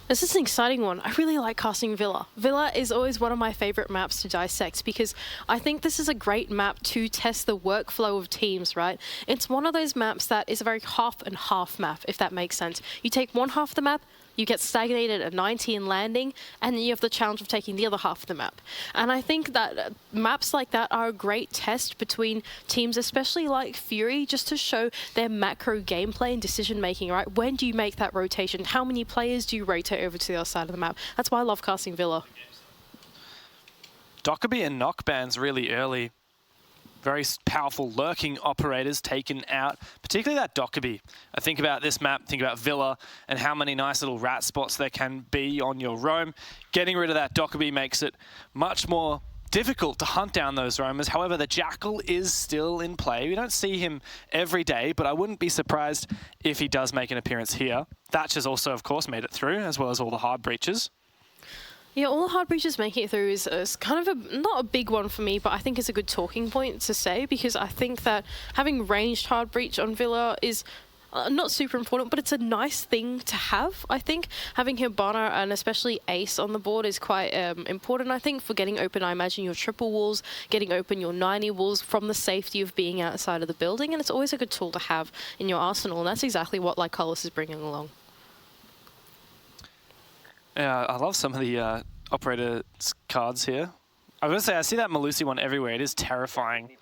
This is an exciting one. I really like casting Villa. Villa is always one of my favorite maps to dissect because I think this is a great map to test the workflow of teams, right? It's one of those maps that is a very half and half map, if that makes sense. You take one half of the map, you get stagnated at 90 in landing, and then you have the challenge of taking the other half of the map. And I think that maps like that are a great test between teams, especially like Fury, just to show their macro gameplay and decision making, right? When do you make that rotation? How many players do you rotate over to the other side of the map? That's why I love casting Villa. Dockerby and knockbans really early. Very powerful lurking operators taken out, particularly that Dockerby. I think about this map, think about Villa, and how many nice little rat spots there can be on your roam. Getting rid of that Dockerby makes it much more difficult to hunt down those roamers. However, the Jackal is still in play. We don't see him every day, but I wouldn't be surprised if he does make an appearance here. Thatch has also, of course, made it through, as well as all the hard breaches. Yeah, all the hard breaches making it through is kind of not a big one for me, but I think it's a good talking point to say, because I think that having ranged hard breach on Villa is not super important, but it's a nice thing to have. I think having Hibana and especially Ace on the board is quite important, I think, for getting open, I imagine, your triple walls, getting open your 90 walls from the safety of being outside of the building, and it's always a good tool to have in your arsenal, and that's exactly what Lycolis is bringing along. Yeah, I love some of the operator cards here. I was going to say, I see that Malusi one everywhere. It is terrifying.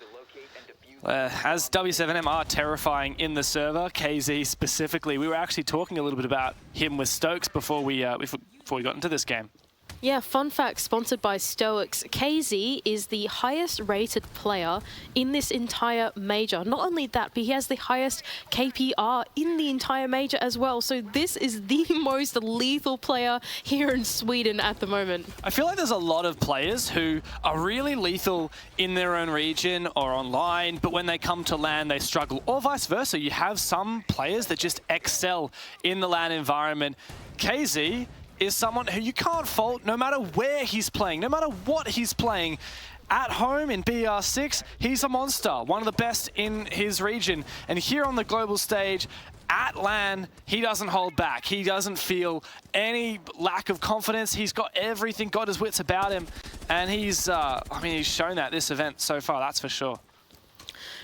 As W7M are terrifying in the server, KZ specifically, we were actually talking a little bit about him with Stokes before we got into this game. Yeah, fun fact, sponsored by Stoics, KZ is the highest rated player in this entire major. Not only that, but he has the highest KPR in the entire major as well. So this is the most lethal player here in Sweden at the moment. I feel like there's a lot of players who are really lethal in their own region or online, but when they come to LAN, they struggle. Or vice versa. You have some players that just excel in the LAN environment. KZ is someone who you can't fault no matter where he's playing, no matter what he's playing. At home in BR6, he's a monster, one of the best in his region. And here on the global stage, at LAN, he doesn't hold back. He doesn't feel any lack of confidence. He's got everything, got his wits about him. And he's, I mean, he's shown that this event so far, that's for sure.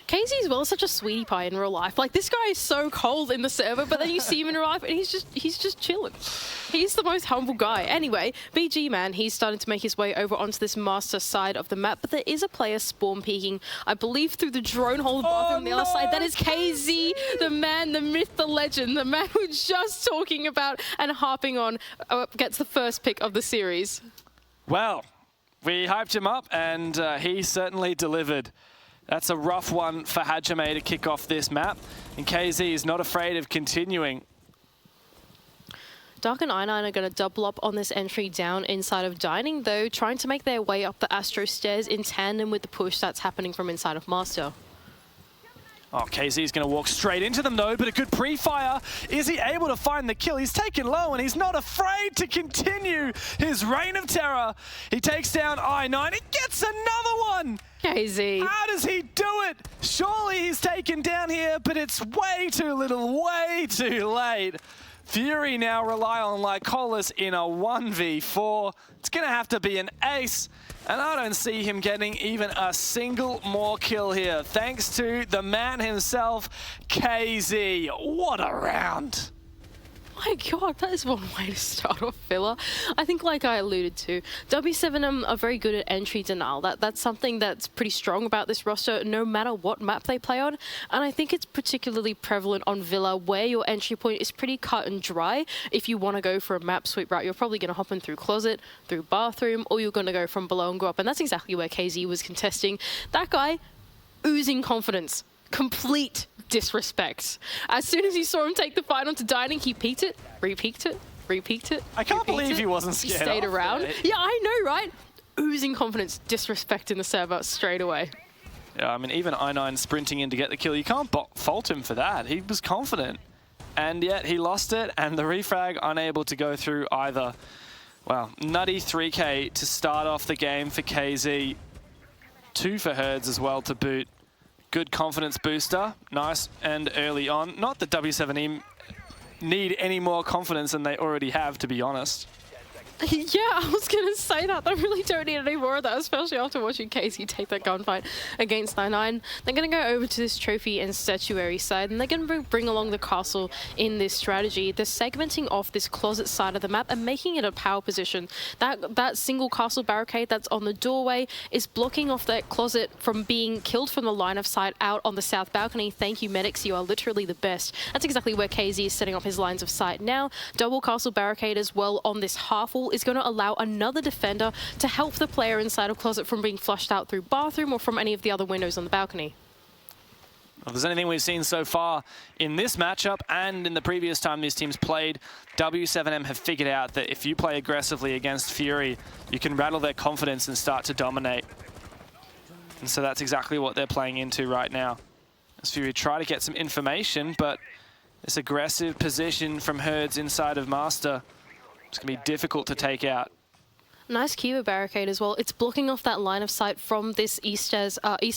KZ as well is such a sweetie pie in real life. Like, this guy is so cold in the server, but then you see him in real life and he's just chilling. He's the most humble guy. Anyway, BG man, he's starting to make his way over onto this master side of the map, but there is a player spawn peeking, I believe, through the drone hole bathroom on the other side. That is KZ, the man, the myth, the legend, the man we're just talking about and harping on, gets the first pick of the series. Well, we hyped him up and he certainly delivered. That's a rough one for Hajime to kick off this map, and KZ is not afraid of continuing. Dark and I9 are going to double up on this entry down inside of Dining, though, trying to make their way up the Astro stairs in tandem with the push that's happening from inside of Master. Oh, KZ is going to walk straight into them, though, but a good pre-fire. Is he able to find the kill? He's taken low, and he's not afraid to continue his reign of terror. He takes down I9. He gets another one! KZ. How does he do it? Surely he's taken down here, but it's way too little, way too late. Fury now rely on Lycolis in a 1v4. It's going to have to be an ace. And I don't see him getting even a single more kill here. Thanks to the man himself, KZ. What a round. My God, that is one way to start off Villa. I think, like I alluded to, W7M are very good at entry denial. That's something that's pretty strong about this roster, no matter what map they play on. And I think it's particularly prevalent on Villa, where your entry point is pretty cut and dry. If you want to go for a map sweep route, you're probably going to hop in through closet, through bathroom, or you're going to go from below and go up. And that's exactly where KZ was contesting. That guy, oozing confidence. Complete disrespect. As soon as he saw him take the fight onto Dining, he peeked it, re-peeked it, re-peeked it. I can't believe he wasn't scared. He stayed around. It. Yeah, I know, right? Oozing confidence, disrespect in the server straight away. Yeah, I mean, even I9 sprinting in to get the kill, you can't fault him for that. He was confident. And yet he lost it, and the refrag unable to go through either. Wow, nutty 3K to start off the game for KZ. 2 for Herds as well to boot. Good confidence booster, nice and early on. Not that W7M need any more confidence than they already have, to be honest. Yeah, I was going to say that. They really don't need any more of that, especially after watching Casey take that gunfight against 9-9. They're going to go over to this trophy and statuary side, and they're going to bring along the castle in this strategy. They're segmenting off this closet side of the map and making it a power position. That single castle barricade that's on the doorway is blocking off that closet from being killed from the line of sight out on the south balcony. Thank you, medics. You are literally the best. That's exactly where KZ is setting up his lines of sight now. Double castle barricade as well on this half wall is going to allow another defender to help the player inside of closet from being flushed out through bathroom or from any of the other windows on the balcony. Well, if there's anything we've seen so far in this matchup and in the previous time these teams played, W7M have figured out that if you play aggressively against Fury, you can rattle their confidence and start to dominate. And so that's exactly what they're playing into right now. As Fury try to get some information, but this aggressive position from Herds inside of Master, it's going to be difficult to take out. Nice Kiva barricade as well. It's blocking off that line of sight from this East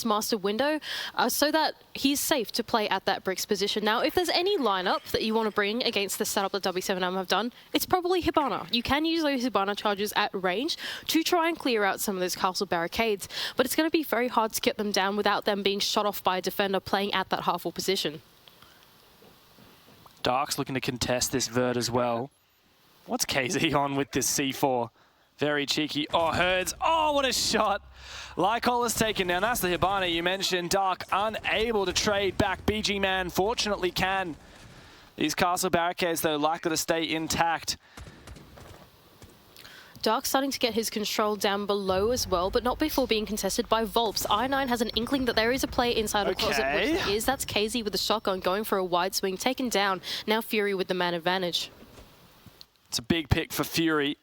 Master window so that he's safe to play at that bricks position. Now, if there's any lineup that you want to bring against the setup that W7M have done, it's probably Hibana. You can use those Hibana charges at range to try and clear out some of those castle barricades, but it's going to be very hard to get them down without them being shot off by a defender playing at that half-wall position. Dark's looking to contest this vert as well. What's KZ on with this C4? Very cheeky. Oh, Herds. Oh, what a shot. Lycol is taken down. That's the Hibana you mentioned. Dark unable to trade back. BG Man fortunately can. These castle barricades, though, likely to stay intact. Dark starting to get his control down below as well, but not before being contested by Volps. I9 has an inkling that there is a player inside of closet, which there is. That's KZ with the shotgun going for a wide swing, taken down. Now Fury with the man advantage. It's a big pick for Fury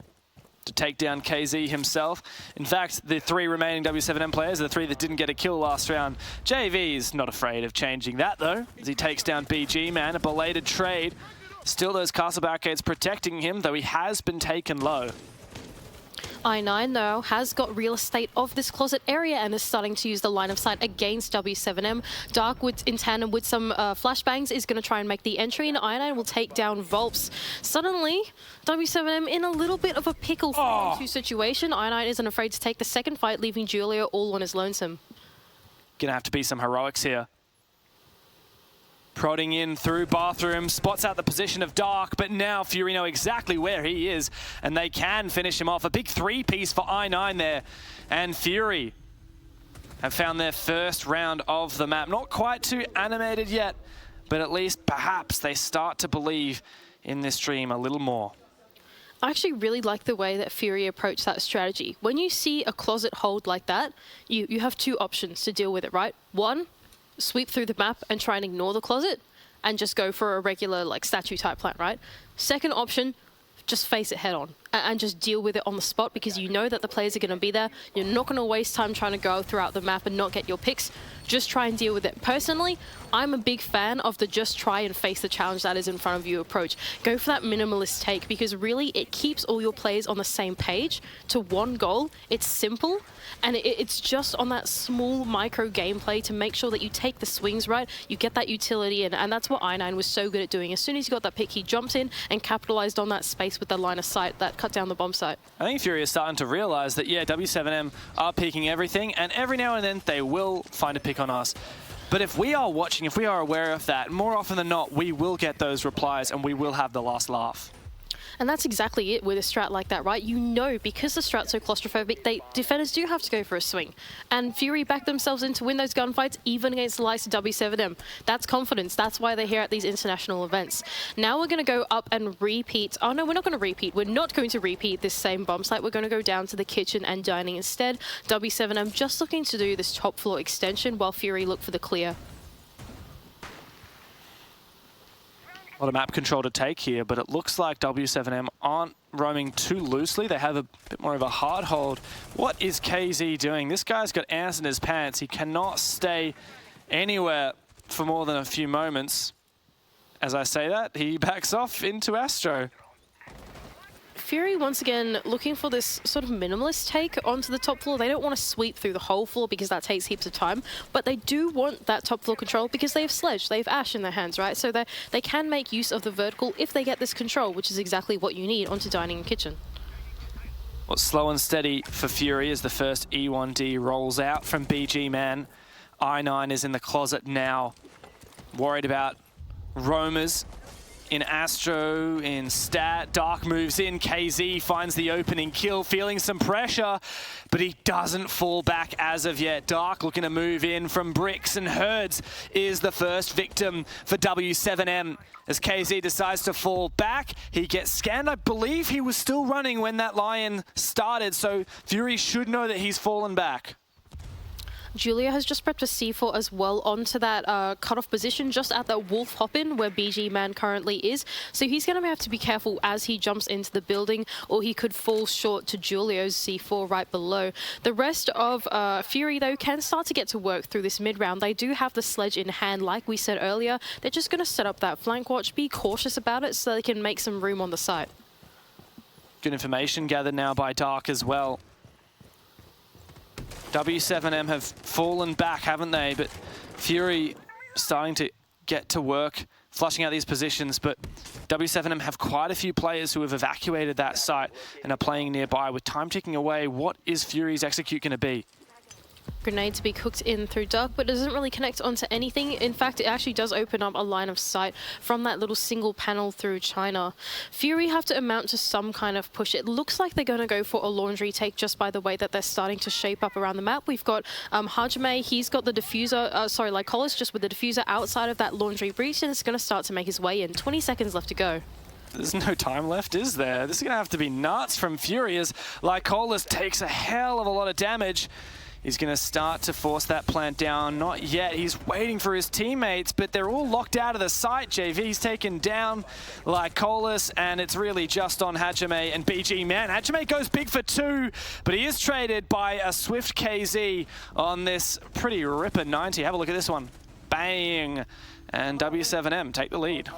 to take down KZ himself. In fact, the three remaining W7M players are the three that didn't get a kill last round. JV's not afraid of changing that, though, as he takes down BG Man. A belated trade. Still those castle barricades protecting him, though he has been taken low. I9, though, has got real estate of this closet area and is starting to use the line of sight against W7M. Dark, in tandem with some flashbangs, is going to try and make the entry, and I9 will take down Volps. Suddenly, W7M in a little bit of a pickle for the situation. I9 isn't afraid to take the second fight, leaving Julia all on his lonesome. Gonna have to be some heroics here. Prodding in through bathroom, spots out the position of Dark, but now Fury know exactly where he is, and they can finish him off. A big three-piece for I9 there, and Fury have found their first round of the map. Not quite too animated yet, but at least perhaps they start to believe in this dream a little more. I actually really like the way that Fury approached that strategy. When you see a closet hold like that, you have two options to deal with it, right? One, sweep through the map and try and ignore the closet and just go for a regular like statue type plan, right? Second option, just face it head on and just deal with it on the spot, because you know that the players are going to be there. You're not going to waste time trying to go throughout the map and not get your picks. Just try and deal with it. Personally, I'm a big fan of the just try and face the challenge that is in front of you approach. Go for that minimalist take, because really it keeps all your players on the same page to one goal. It's simple, and it's just on that small micro gameplay to make sure that you take the swings right, you get that utility in, and that's what I9 was so good at doing. As soon as he got that pick, he jumped in and capitalized on that space with the line of sight that cut down the bomb site. I think Fury is starting to realize that, yeah, W7M are peeking everything, and every now and then they will find a pick on us. But if we are watching, if we are aware of that, more often than not, we will get those replies and we will have the last laugh. And that's exactly it with a strat like that, right? You know, because the strat's so claustrophobic, defenders do have to go for a swing. And Fury back themselves in to win those gunfights, even against the likes of W7M. That's confidence. That's why they're here at these international events. Now we're going to go up and repeat. Oh, no, we're not going to repeat. We're not going to repeat this same bomb site. We're going to go down to the kitchen and dining instead. W7M just looking to do this top floor extension while Fury look for the clear. A lot of map control to take here, but it looks like W7M aren't roaming too loosely. They have a bit more of a hard hold. What is KZ doing? This guy's got ants in his pants. He cannot stay anywhere for more than a few moments. As I say that, he backs off into Astro. Fury, once again, looking for this sort of minimalist take onto the top floor. They don't want to sweep through the whole floor because that takes heaps of time, but they do want that top floor control because they have Sledge, they have Ash in their hands, right? So they can make use of the vertical if they get this control, which is exactly what you need onto Dining and Kitchen. Well, slow and steady for Fury as the first E1D rolls out from BG Man. I9 is in the closet now, worried about roamers. In Astro, in Stat, Dark moves in, KZ finds the opening kill, feeling some pressure, but he doesn't fall back as of yet. Dark looking to move in from bricks, and Herds is the first victim for W7M. As KZ decides to fall back, he gets scanned. I believe he was still running when that Lion started, so Fury should know that he's fallen back. Julia has just prepped a C4 as well onto that cutoff position, just at that wolf hop-in where BG Man currently is. So he's going to have to be careful as he jumps into the building, or he could fall short to Julio's C4 right below. The rest of Fury, though, can start to get to work through this mid-round. They do have the Sledge in hand, like we said earlier. They're just going to set up that flank watch, be cautious about it so they can make some room on the site. Good information gathered now by Dark as well. W7M have fallen back, haven't they? But Fury starting to get to work, flushing out these positions. But W7M have quite a few players who have evacuated that site and are playing nearby. With time ticking away, what is Fury's execute going to be? Grenade to be cooked in through Dark, but it doesn't really connect onto anything. In fact, it actually does open up a line of sight from that little single panel through China. Fury have to amount to some kind of push. It looks like they're going to go for a laundry take just by the way that they're starting to shape up around the map. We've got Hajime, he's got the diffuser, Lycolis just with the diffuser outside of that laundry breach, and it's going to start to make his way in. 20 seconds left to go. There's no time left, is there? This is going to have to be nuts from Fury as Lycolis takes a hell of a lot of damage. He's going to start to force that plant down. Not yet. He's waiting for his teammates, but they're all locked out of the site. JV's taken down Lycolis, and it's really just on Hajime and BG Man. Hajime goes big for 2, but he is traded by a swift KZ on this pretty ripper 90. Have a look at this one. Bang! And W7M take the lead.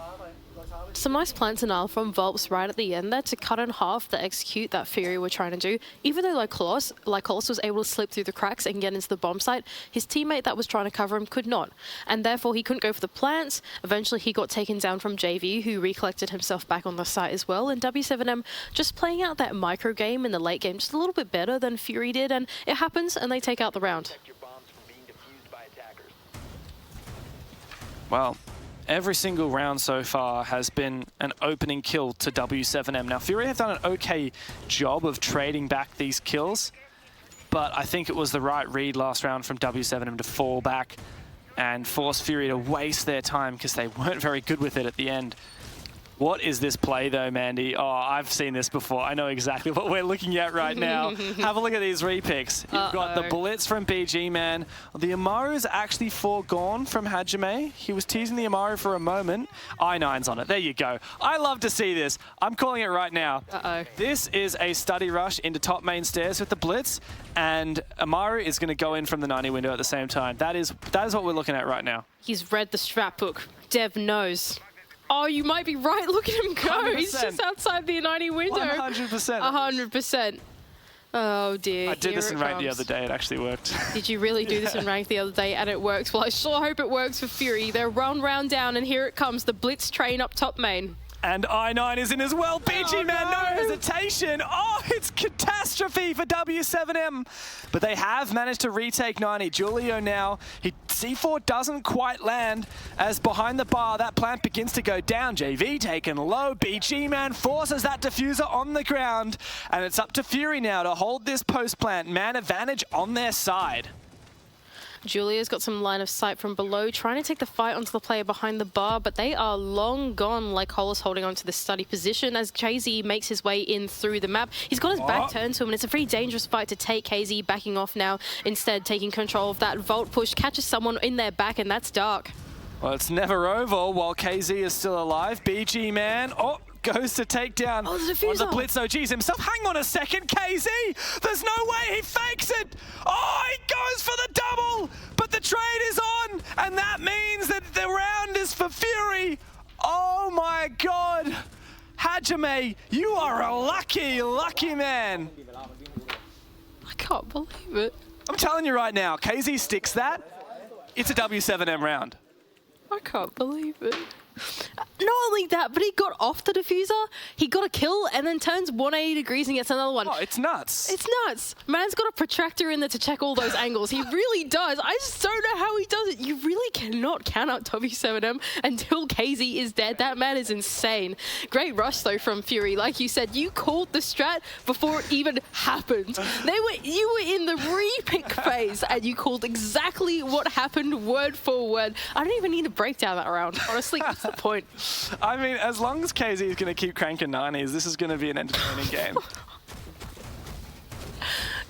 Some nice plant denial from Volps right at the end there to cut in half the execute that Fury were trying to do. Even though Lycolis was able to slip through the cracks and get into the bomb site, his teammate that was trying to cover him could not. And therefore he couldn't go for the plants. Eventually he got taken down from JV, who recollected himself back on the site as well. And W7M just playing out that micro game in the late game just a little bit better than Fury did. And it happens and they take out the round. Well, every single round so far has been an opening kill to W7M. Now, Fury have done an okay job of trading back these kills, but I think it was the right read last round from W7M to fall back and force Fury to waste their time because they weren't very good with it at the end. What is this play, though, Mandy? Oh, I've seen this before. I know exactly what we're looking at right now. Have a look at these repicks. You've got the Blitz from BG Man. The Amaru's actually foregone from Hajime. He was teasing the Amaru for a moment. I9's on it. There you go. I love to see this. I'm calling it right now. This is a study rush into top main stairs with the Blitz, and Amaru is going to go in from the 90 window at the same time. That is what we're looking at right now. He's read the strap book. Dev knows. Oh, you might be right. Look at him go. 100%. He's just outside the 90 window. 100%. 100%. Oh, dear. I did this in rank the other day. It actually worked. Did you really do this in rank the other day and it works? Well, I sure hope it works for Fury. They're one round down, and here it comes. The Blitz train up top main. And I9 is in as well. BG Man, no hesitation. Oh, it's catastrophe for W7M. But they have managed to retake 90. Julio now, C4 doesn't quite land as behind the bar, that plant begins to go down. JV taken low. BG Man forces that diffuser on the ground. And it's up to Fury now to hold this post plant. Man advantage on their side. Julia's got some line of sight from below, trying to take the fight onto the player behind the bar, but they are long gone. Lycolis holding onto the study position as KZ makes his way in through the map. He's got his back turned to him, and it's a pretty dangerous fight to take. KZ backing off now, instead taking control of that Volt push, catches someone in their back, and that's Dark. Well, it's never over while KZ is still alive. BG Man, goes to take down the diffuser. The Blitz OGs himself. Hang on a second, KZ! There's no way he fakes it! Oh, he goes for the double! But the trade is on, and that means that the round is for Fury. Oh my God! Hajime, you are a lucky, lucky man. I can't believe it. I'm telling you right now, KZ sticks that, it's a W7M round. I can't believe it. Not only that, but he got off the diffuser, he got a kill, and then turns 180 degrees and gets another one. Oh, it's nuts. It's nuts. Man's got a protractor in there to check all those angles. He really does. I just don't know how he does it. You really cannot count out W7M until KZ is dead. That man is insane. Great rush, though, from Fury. Like you said, you called the strat before it even happened. You were in the re-pick phase, and you called exactly what happened word for word. I don't even need to break down that round. Honestly, what's the point? I mean, as long as KZ is going to keep cranking 90s, this is going to be an entertaining game.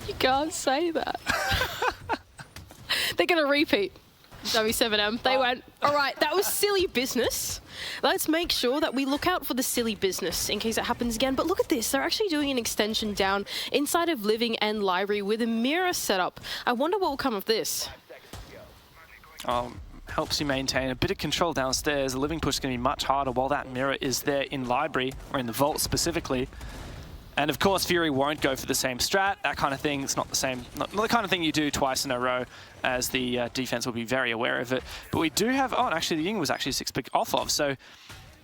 You can't say that. They're going to repeat. W7M, they went, all right, that was silly business. Let's make sure that we look out for the silly business in case it happens again. But look at this, they're actually doing an extension down inside of Living and Library with a mirror setup. I wonder what will come of this. Helps you maintain a bit of control downstairs. The living push is going to be much harder while that mirror is there in Library, or in the vault specifically. And of course, Fury won't go for the same strat, that kind of thing. It's not the same, not the kind of thing you do twice in a row, as the defense will be very aware of it. But we do have, oh, and actually the Ying was actually 6-pick off of, so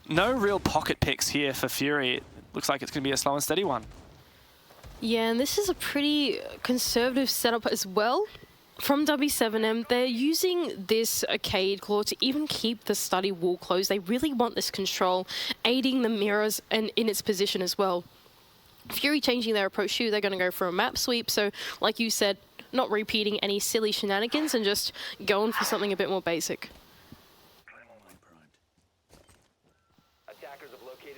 no real pocket picks here for Fury. It looks like it's going to be a slow and steady one. Yeah, and this is a pretty conservative setup as well. From W7M, they're using this Arcade Claw to even keep the study wall closed. They really want this control, aiding the mirrors and in its position as well. Fury changing their approach too, they're going to go for a map sweep. So, like you said, not repeating any silly shenanigans and just going for something a bit more basic.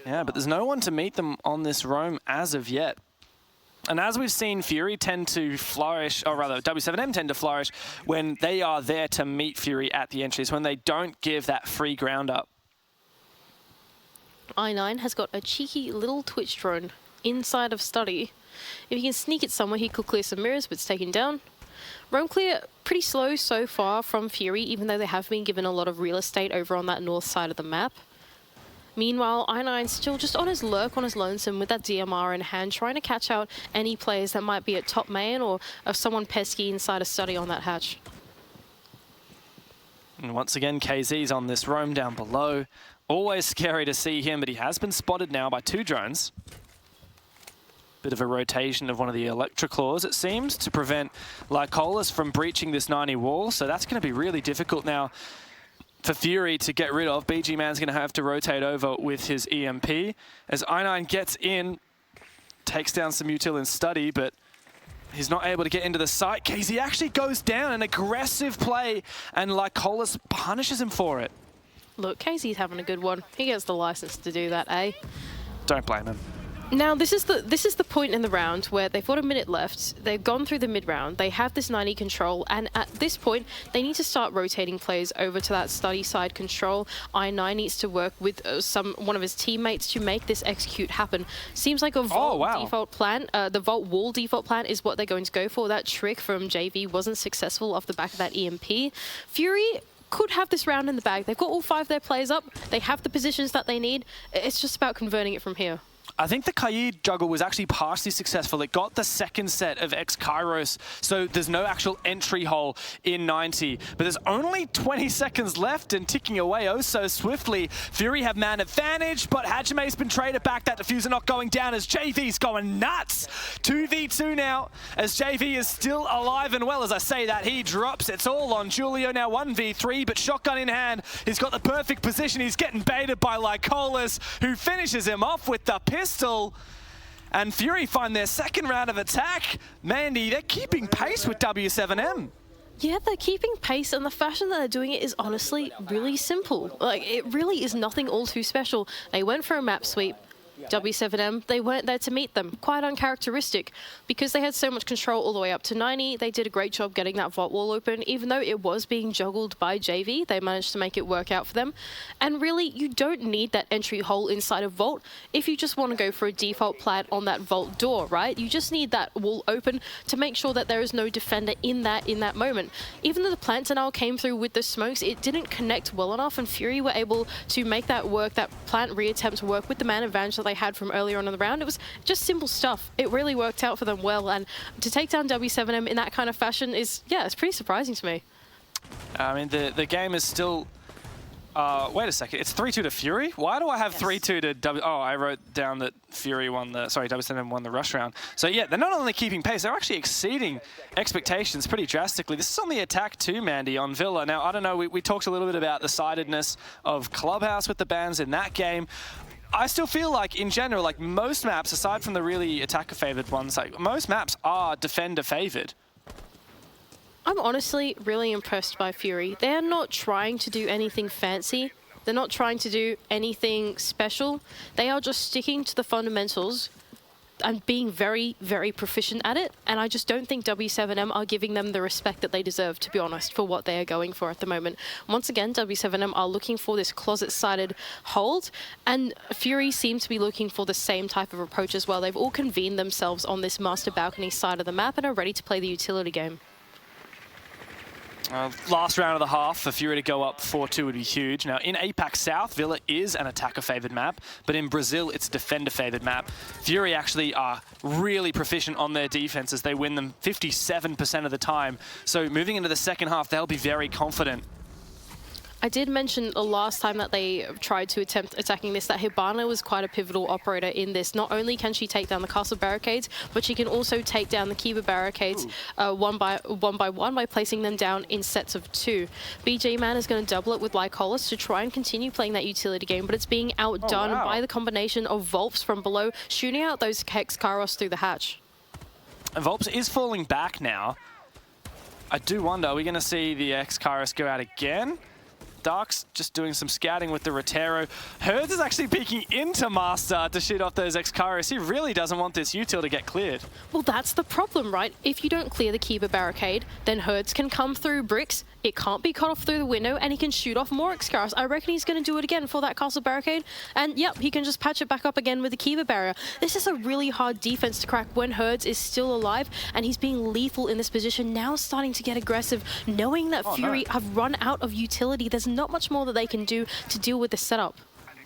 Yeah, but there's no one to meet them on this roam as of yet. And as we've seen, Fury tend to flourish, or rather W7M tend to flourish when they are there to meet Fury at the entries, when they don't give that free ground up. I9 has got a cheeky little Twitch drone inside of study. If he can sneak it somewhere, he could clear some mirrors, but it's taken down. Roam clear pretty slow so far from Fury, even though they have been given a lot of real estate over on that north side of the map. Meanwhile, I9's still just on his lurk, on his lonesome, with that DMR in hand, trying to catch out any players that might be at top main or someone pesky inside a study on that hatch. And once again, KZ's on this roam down below. Always scary to see him, but he has been spotted now by 2 drones. Bit of a rotation of one of the Electroclaws, it seems, to prevent Lycolis from breaching this 90 wall. So that's going to be really difficult now for Fury to get rid of. BG Man's going to have to rotate over with his EMP. As I9 gets in, takes down some util in study, but he's not able to get into the site. KZ actually goes down, an aggressive play, and Lycolis punishes him for it. Look, KZ's having a good one. He gets the license to do that, eh? Don't blame him. Now, this is the point in the round where they've got a minute left. They've gone through the mid-round. They have this 90 control, and at this point, they need to start rotating players over to that study side control. I9 needs to work with one of his teammates to make this execute happen. Seems like a vault default plan. The vault wall default plan is what they're going to go for. That trick from JV wasn't successful off the back of that EMP. Fury could have this round in the bag. They've got all 5 of their players up. They have the positions that they need. It's just about converting it from here. I think the Kaid juggle was actually partially successful. It got the second set of X-Kairos, so there's no actual entry hole in 90. But there's only 20 seconds left and ticking away oh so swiftly. Fury have man advantage, but Hajime's been traded back. That diffuser not going down as JV's going nuts. 2v2 now, as JV is still alive and well. As I say that, he drops. It's all on Julio now, 1v3, but shotgun in hand. He's got the perfect position. He's getting baited by Lycolis, who finishes him off with the pistol. And Fury find their second round of attack. Mandy, they're keeping pace with W7M. Yeah, they're keeping pace, and the fashion that they're doing it is honestly really simple. Like, it really is nothing all too special. They went for a map sweep. W7M, they weren't there to meet them. Quite uncharacteristic. Because they had so much control all the way up to 90, they did a great job getting that vault wall open. Even though it was being juggled by JV, they managed to make it work out for them. And really, you don't need that entry hole inside a vault if you just want to go for a default plant on that vault door, right? You just need that wall open to make sure that there is no defender in that moment. Even though the plant denial came through with the smokes, it didn't connect well enough, and Fury were able to make that work, that plant reattempt work with the man advantage that they had from earlier on in the round. It was just simple stuff. It really worked out for them well, and to take down W7M in that kind of fashion is, yeah, it's pretty surprising to me. I mean, the game is still... wait a second, it's 3-2 to Fury? Why do I have 3-2 to W... Oh, I wrote down that Fury won the... Sorry, W7M won the rush round. So yeah, they're not only keeping pace, they're actually exceeding expectations pretty drastically. This is on the attack too, Mandy, on Villa. Now, I don't know, we talked a little bit about the sidedness of Clubhouse with the bans in that game. I still feel like, in general, like most maps, aside from the really attacker-favored ones, like most maps are defender-favored. I'm honestly really impressed by Fury. They're not trying to do anything fancy. They're not trying to do anything special. They are just sticking to the fundamentals and being very, very proficient at it. And I just don't think W7M are giving them the respect that they deserve, to be honest, for what they are going for at the moment. Once again, W7M are looking for this closet-sided hold, and Fury seem to be looking for the same type of approach as well. They've all convened themselves on this master balcony side of the map and are ready to play the utility game. Last round of the half, for Fury to go up 4-2 would be huge. Now, in APAC South, Villa is an attacker-favoured map, but in Brazil, it's a defender-favoured map. Fury actually are really proficient on their defenses. They win them 57% of the time. So moving into the second half, they'll be very confident. I did mention the last time that they tried to attempt attacking this, that Hibana was quite a pivotal operator in this. Not only can she take down the castle barricades, but she can also take down the Kiba barricades one by one by placing them down in sets of 2. BG Man is going to double it with Lycolis to try and continue playing that utility game, but it's being outdone by the combination of Volps from below, shooting out those Hex Kairos through the hatch. And Volps is falling back now. I do wonder, are we going to see the Hex Kairos go out again? Dark's just doing some scouting with the Rotero. Herds is actually peeking into Master to shoot off those X-Kairos. He really doesn't want this util to get cleared. Well, that's the problem, right? If you don't clear the Kiba barricade, then Herds can come through bricks, it can't be cut off through the window, and he can shoot off more X-Kairos. I reckon he's going to do it again for that castle barricade, and yep, he can just patch it back up again with the Kiba barrier. This is a really hard defense to crack when Herds is still alive, and he's being lethal in this position, now starting to get aggressive, knowing that Fury have run out of utility. There's not much more that they can do to deal with this setup.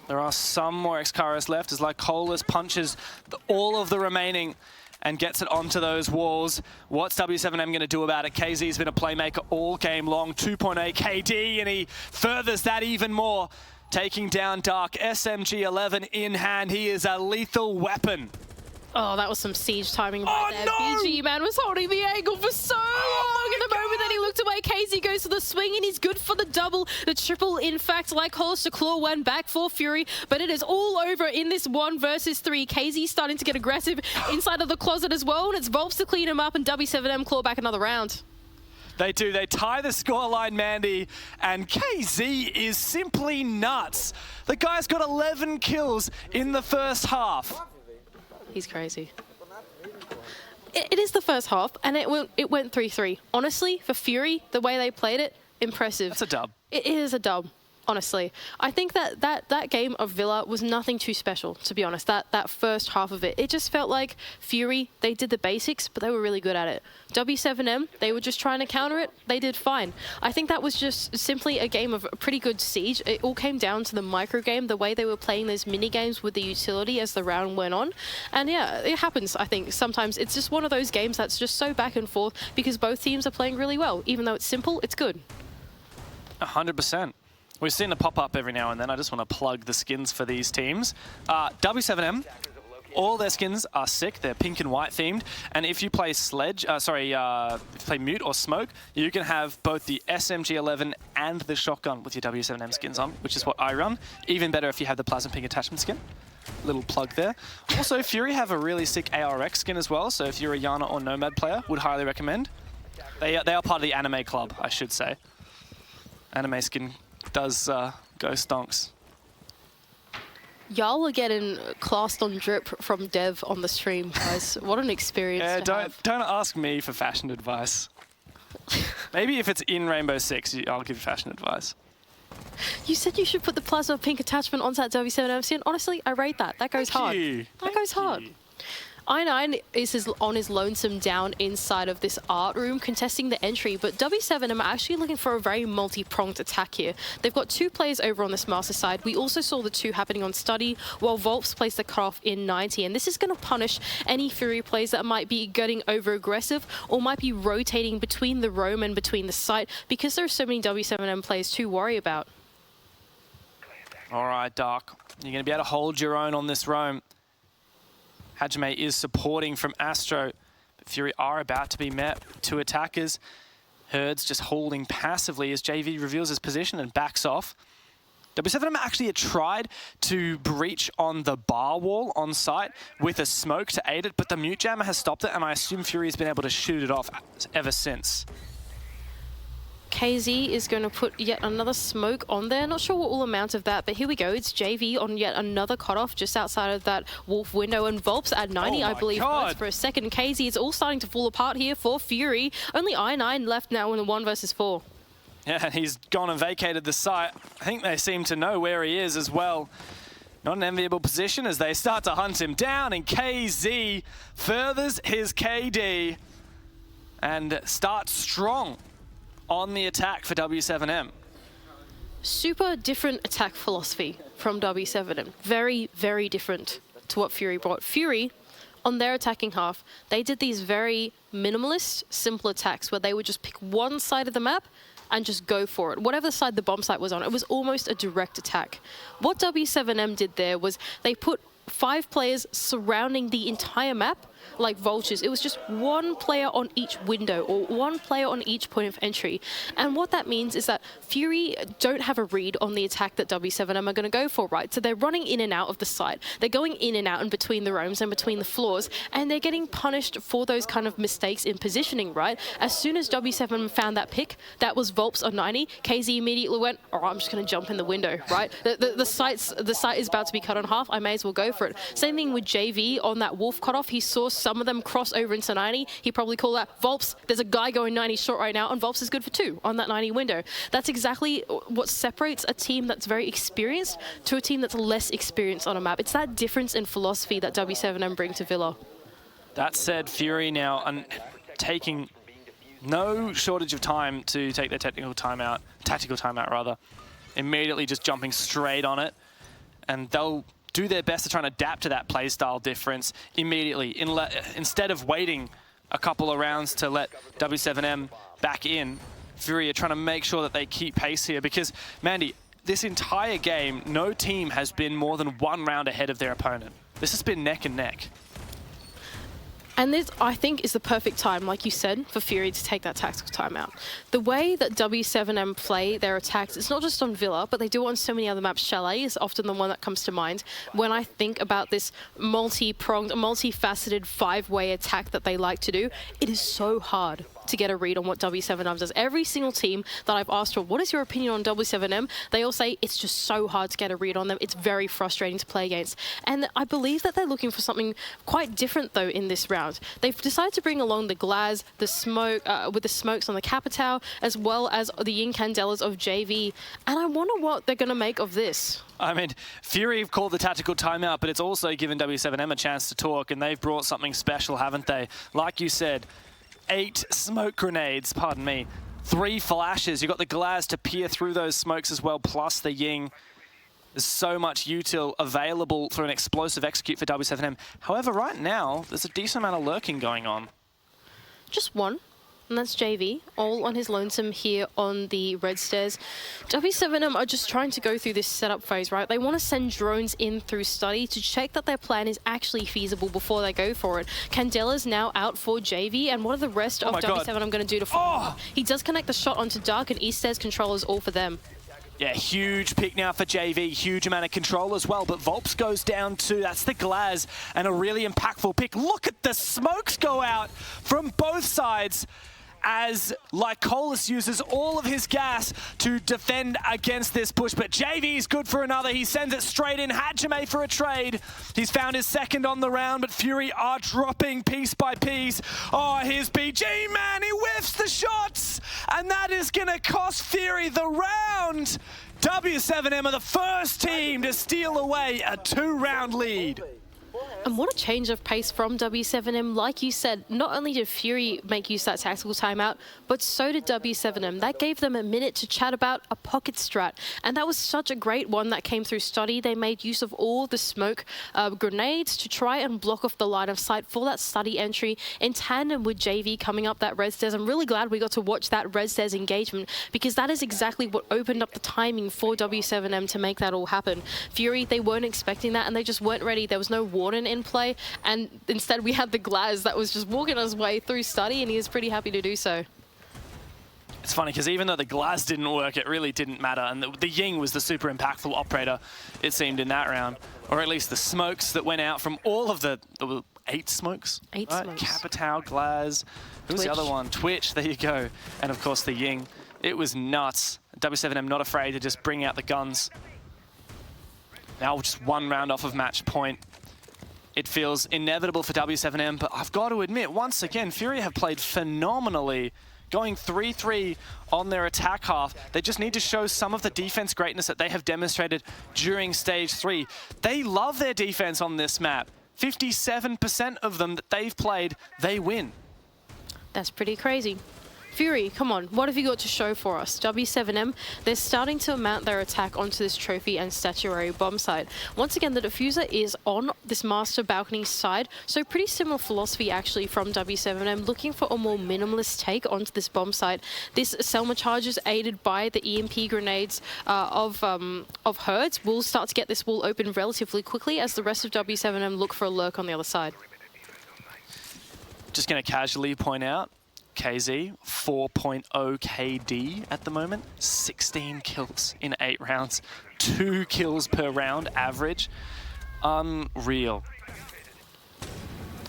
There are some more X-Kairos left as Lycolis punches all of the remaining and gets it onto those walls. What's W7M going to do about it? KZ's been a playmaker all game long, 2.8 KD, and he furthers that even more, taking down Dark. SMG-11 in hand. He is a lethal weapon. Oh, that was some siege timing right there. No! BG Man was holding the angle for so long. In the moment that he looked away, KZ goes to the swing and he's good for the double. The triple, in fact, like Hollister Claw went back for Fury, but it is all over in this 1 versus 3. KZ starting to get aggressive inside of the closet as well, and it's Volps to clean him up, and W7M claw back another round. They do. They tie the scoreline, Mandy, and KZ is simply nuts. The guy's got 11 kills in the first half. He's crazy. It is the first half, and it went 3-3. Honestly, for Fury, the way they played it, impressive. That's a dub. It is a dub, honestly. I think that game of Villa was nothing too special, to be honest. That first half of it just felt like Fury, they did the basics, but they were really good at it. W7M, they were just trying to counter it. They did fine. I think that was just simply a game of a pretty good siege. It all came down to the micro game, the way they were playing those mini games with the utility as the round went on. And yeah, it happens, I think. Sometimes it's just one of those games that's just so back and forth because both teams are playing really well. Even though it's simple, it's good. 100%. We've seen it pop up every now and then. I just want to plug the skins for these teams. W7M, all their skins are sick. They're pink and white themed. And if you play Sledge, if you play Mute or Smoke, you can have both the SMG-11 and the Shotgun with your W7M skins on, which is what I run. Even better if you have the Plasma Pink attachment skin. Little plug there. Also, Fury have a really sick ARX skin as well. So if you're a Yana or Nomad player, would highly recommend. They are part of the anime club, I should say. Anime skin does go stonks. Y'all are getting classed on drip from Dev on the stream, guys. What an experience don't ask me for fashion advice. Maybe if it's in Rainbow Six, I'll give fashion advice. You said you should put the Plasma Pink attachment onto that W7M skin. Honestly, I rate that. That goes hard. That goes hard. I9 is on his lonesome down inside of this art room contesting the entry, but W7M are actually looking for a very multi-pronged attack here. They've got 2 players over on this master side. We also saw the 2 happening on Study, while Volps plays the cutoff in 90, and this is going to punish any Fury players that might be getting over-aggressive or might be rotating between the roam and between the site, because there are so many W7M players to worry about. All right, Dark. You're going to be able to hold your own on this roam. Hajime is supporting from Astro, but Fury are about to be met. 2 attackers. Herds just holding passively as JV reveals his position and backs off. W7M actually had tried to breach on the bar wall on site with a smoke to aid it, but the mute jammer has stopped it, and I assume Fury has been able to shoot it off ever since. KZ is going to put yet another smoke on there. Not sure what all amount of that, but here we go. It's JV on yet another cutoff just outside of that wolf window, and Volps at 90, I believe, for a second. KZ, it's all starting to fall apart here for Fury. Only I9 left now in the 1 versus 4. Yeah, and he's gone and vacated the site. I think they seem to know where he is as well. Not an enviable position as they start to hunt him down, and KZ furthers his KD and starts strong on the attack for W7M. Super different attack philosophy from W7M. Very, very different to what Fury brought. Fury, on their attacking half, they did these very minimalist, simple attacks where they would just pick one side of the map and just go for it. Whatever side the bomb site was on, it was almost a direct attack. What W7M did there was they put 5 players surrounding the entire map like vultures. It was just 1 player on each window or 1 player on each point of entry. And what that means is that Fury don't have a read on the attack that W7M are going to go for, right? So they're running in and out of the site. They're going in and out in between the roams and between the floors, and they're getting punished for those kind of mistakes in positioning, right? As soon as W7M found that pick, that was Volps on 90, KZ immediately went, all right, I'm just going to jump in the window, right? The site is about to be cut in half. I may as well go for it. Same thing with JV on that wolf cutoff. He saw some of them cross over into 90. He probably called that Volps. There's a guy going 90 short right now, and Volps is good for 2 on that 90 window. That's exactly what separates a team that's very experienced to a team that's less experienced on a map. It's that difference in philosophy that W7M bring to Villa. That said, Fury now taking no shortage of time to take their tactical timeout rather. Immediately just jumping straight on it, and they'll do their best to try and adapt to that playstyle difference immediately. Instead of waiting a couple of rounds to let W7M back in, Fury are trying to make sure that they keep pace here, because, Mandy, this entire game, no team has been more than 1 round ahead of their opponent. This has been neck and neck. And this, I think, is the perfect time, like you said, for Fury to take that tactical timeout. The way that W7M play their attacks, it's not just on Villa, but they do it on so many other maps. Chalet is often the one that comes to mind when I think about this multi-pronged, multifaceted 5-way attack that they like to do. It is so hard to get a read on what W7M does. Every single team that I've asked for, what is your opinion on W7M? They all say it's just so hard to get a read on them. It's very frustrating to play against. And I believe that they're looking for something quite different, though, in this round. They've decided to bring along the Glaz, the smoke, with the smokes on the Capitao, as well as the Incandelas of JV. And I wonder what they're going to make of this. I mean, Fury have called the tactical timeout, but it's also given W7M a chance to talk, and they've brought something special, haven't they? Like you said, 8 smoke grenades, pardon me, 3 flashes. You've got the Glaz to peer through those smokes as well, plus the Ying. There's so much util available for an explosive execute for W7M. However, right now, there's a decent amount of lurking going on. Just 1. And that's JV, all on his lonesome here on the red stairs. W7M are just trying to go through this setup phase, right? They want to send drones in through Study to check that their plan is actually feasible before they go for it. Candela's now out for JV, and what are the rest of W7M going to do to follow? He does connect the shot onto Dark, and East Stairs controllers all for them. Yeah, huge pick now for JV, huge amount of control as well, but Volps goes down too. That's the Glaz, and a really impactful pick. Look at the smokes go out from both sides, as Lycolis uses all of his gas to defend against this push. But JV is good for another. He sends it straight in. Hajime for a trade. He's found his second on the round, but Fury are dropping piece by piece. Oh, here's BG, man. He whiffs the shots. And that is going to cost Fury the round. W7M are the first team to steal away a 2-round lead. And what a change of pace from W7M. Like you said, not only did Fury make use of that tactical timeout, but so did W7M. That gave them a minute to chat about a pocket strat. And that was such a great one that came through Study. They made use of all the smoke grenades to try and block off the line of sight for that Study entry in tandem with JV coming up that res des. I'm really glad we got to watch that res des engagement, because that is exactly what opened up the timing for W7M to make that all happen. Fury, they weren't expecting that and they just weren't ready. There was no Warden in play, and instead we had the Glaz that was just walking his way through Study, and he was pretty happy to do so. It's funny because even though the Glaz didn't work, it really didn't matter, and the Ying was the super impactful operator, it seemed, in that round. Or at least the smokes that went out from all of the 8 smokes. 8 right? smokes. Capitao, Glaz, who's the other one? Twitch, there you go. And of course the Ying. It was nuts. W7M not afraid to just bring out the guns. Now just 1 round off of match point. It feels inevitable for W7M, but I've got to admit, once again, Fury have played phenomenally, going 3-3 on their attack half. They just need to show some of the defense greatness that they have demonstrated during stage 3. They love their defense on this map. 57% of them that they've played, they win. That's pretty crazy. Fury, come on, what have you got to show for us? W7M, they're starting to mount their attack onto this trophy and statuary bomb site. Once again, the diffuser is on this master balcony side, so pretty similar philosophy actually from W7M, looking for a more minimalist take onto this bomb site. This Selma charge is aided by the EMP grenades of Herds. We'll start to get this wall open relatively quickly as the rest of W7M look for a lurk on the other side. Just going to casually point out, KZ, 4.0 KD at the moment, 16 kills in 8 rounds, 2 kills per round average. Unreal.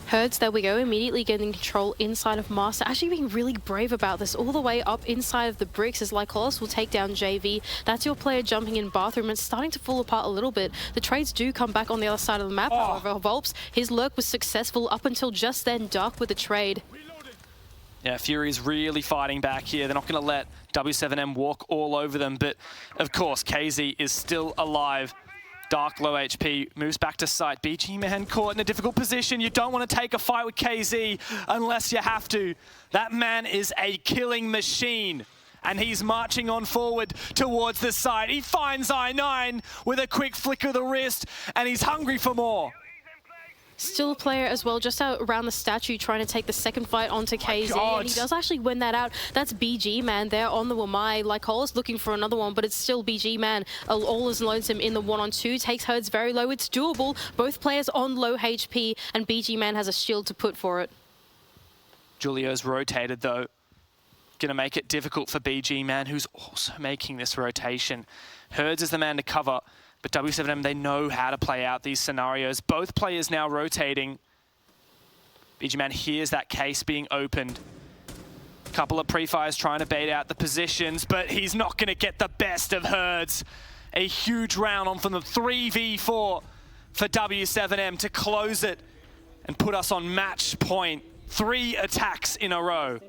Herds, there we go, immediately getting control inside of Master. Actually being really brave about this, all the way up inside of the bricks as Lycolis will take down JV. That's your player jumping in bathroom. It's starting to fall apart a little bit. The trades do come back on the other side of the map. However, Volps, his lurk was successful up until just then. Dark with a trade. Yeah, Fury's really fighting back here. They're not going to let W7M walk all over them, but of course, KZ is still alive. Dark, low HP, moves back to site. BG Man caught in a difficult position. You don't want to take a fight with KZ unless you have to. That man is a killing machine, and he's marching on forward towards the site. He finds I9 with a quick flick of the wrist, and he's hungry for more. Still a player as well, just out around the statue, trying to take the second fight onto KZ, and he does actually win that out. That's BG Man there on the Wamai. Lycolis looking for another one, but it's still BG Man. All is lonesome in the 1-on-2, takes Herds very low. It's doable. Both players on low HP, and BG Man has a shield to put for it. Julio's rotated though. Gonna make it difficult for BG Man, who's also making this rotation. Herds is the man to cover. But W7M, they know how to play out these scenarios. Both players now rotating. BG Man hears that case being opened. Couple of pre-fires trying to bait out the positions, but he's not going to get the best of Herds. A huge round on from the 3v4 for W7M to close it and put us on match point. 3 attacks in a row.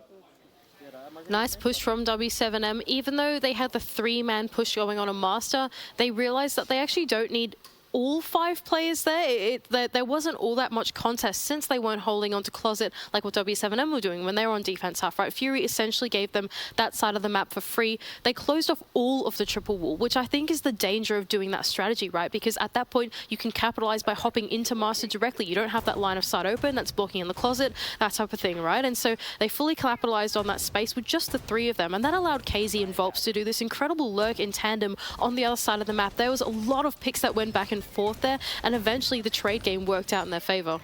Nice push from W7M. Even though they had the 3-man push going on a Master, they realized that they actually don't need all 5 players there. There wasn't all that much contest since they weren't holding on to Closet like what W7M were doing when they were on defense half, right? Fury essentially gave them that side of the map for free. They closed off all of the triple wall, which I think is the danger of doing that strategy, right? Because at that point, you can capitalize by hopping into Master directly. You don't have that line of sight open that's blocking in the Closet, that type of thing, right? And so they fully capitalized on that space with just the 3 of them, and that allowed KZ and Volps to do this incredible lurk in tandem on the other side of the map. There was a lot of picks that went back and forth there, and eventually the trade game worked out in their favor.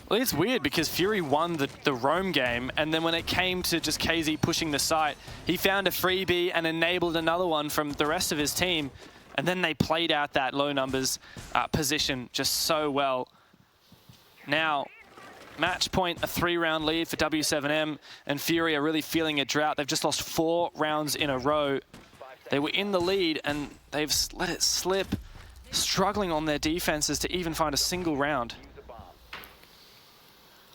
Well, it's weird because Fury won the roam game, and then when it came to just KZ pushing the site, he found a freebie and enabled another one from the rest of his team, and then they played out that low numbers position just so well. Now, match point, a 3-round lead for W7M, and Fury are really feeling a drought. They've just lost 4 rounds in a row. They were in the lead, and they've let it slip, struggling on their defenses to even find a single round.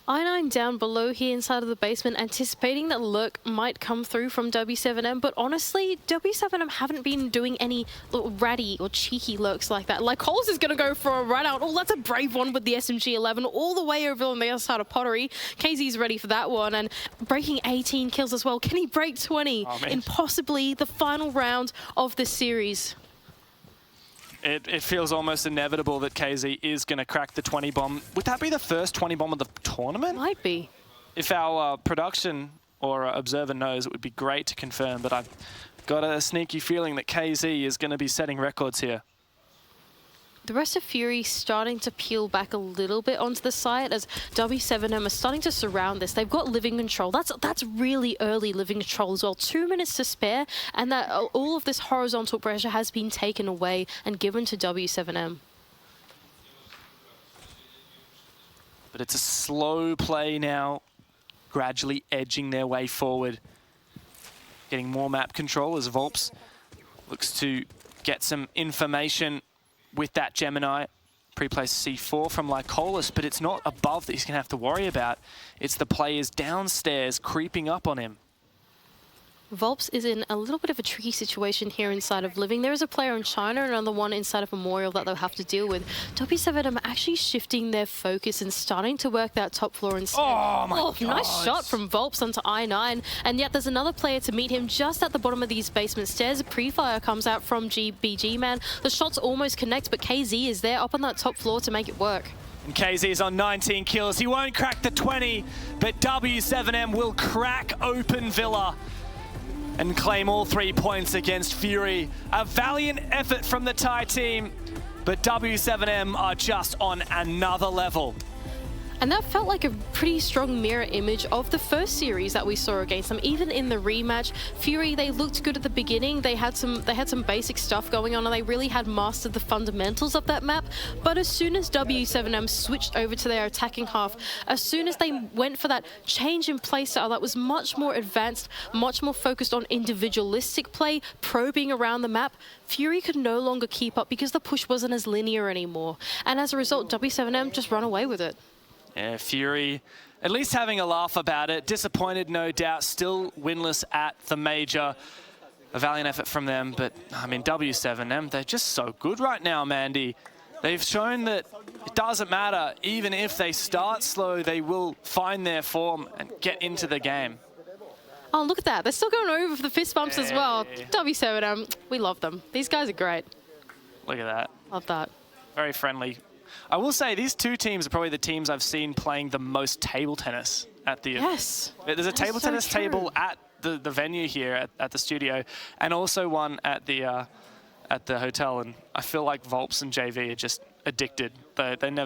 I9 down below here inside of the basement, anticipating that lurk might come through from W7M, but honestly, W7M haven't been doing any little ratty or cheeky lurks like that. Like, Coles is going to go for a run out. Oh, that's a brave one with the SMG-11 all the way over on the other side of Pottery. KZ's ready for that one, and breaking 18 kills as well. Can he break 20 in possibly the final round of this series? It feels almost inevitable that KZ is going to crack the 20 bomb. Would that be the first 20 bomb of the tournament? Might be. If our production or observer knows, it would be great to confirm, but I've got a sneaky feeling that KZ is going to be setting records here. The rest of Fury starting to peel back a little bit onto the site as W7M are starting to surround this. They've got living control. That's really early living control as well. 2 minutes to spare, and that all of this horizontal pressure has been taken away and given to W7M. But it's a slow play now, gradually edging their way forward. Getting more map control as Volps looks to get some information with that Gemini. Pre-placed C4 from Lycolis, but it's not above that he's going to have to worry about. It's the players downstairs creeping up on him. Volps is in a little bit of a tricky situation here inside of Living. There is a player in China and another one inside of Memorial that they'll have to deal with. W7M actually shifting their focus and starting to work that top floor instead. Oh my God. Nice shot from Volps onto I9, and yet there's another player to meet him just at the bottom of these basement stairs. A pre-fire comes out from BG Man. The shots almost connect, but KZ is there up on that top floor to make it work. And KZ is on 19 kills. He won't crack the 20, but W7M will crack open Villa and claim all 3 points against Fury. A valiant effort from the Thai team, but W7M are just on another level. And that felt like a pretty strong mirror image of the first series that we saw against them. Even in the rematch, Fury, they looked good at the beginning. They had some basic stuff going on, and they really had mastered the fundamentals of that map. But as soon as W7M switched over to their attacking half, as soon as they went for that change in playstyle that was much more advanced, much more focused on individualistic play, probing around the map, Fury could no longer keep up because the push wasn't as linear anymore. And as a result, W7M just run away with it. Yeah, Fury at least having a laugh about it. Disappointed, no doubt, still winless at the major. A valiant effort from them, but I mean, W7M, they're just so good right now, Mandy. They've shown that it doesn't matter. Even if they start slow, they will find their form and get into the game. Oh, look at that. They're still going over for the fist bumps as well. W7M, we love them. These guys are great. Look at that. Love that. Very friendly. I will say these two teams are probably the teams I've seen playing the most table tennis at the event. Yes. There's a table tennis table at the venue here at the studio, and also one at the hotel. And I feel like Volps and JV are just addicted. They never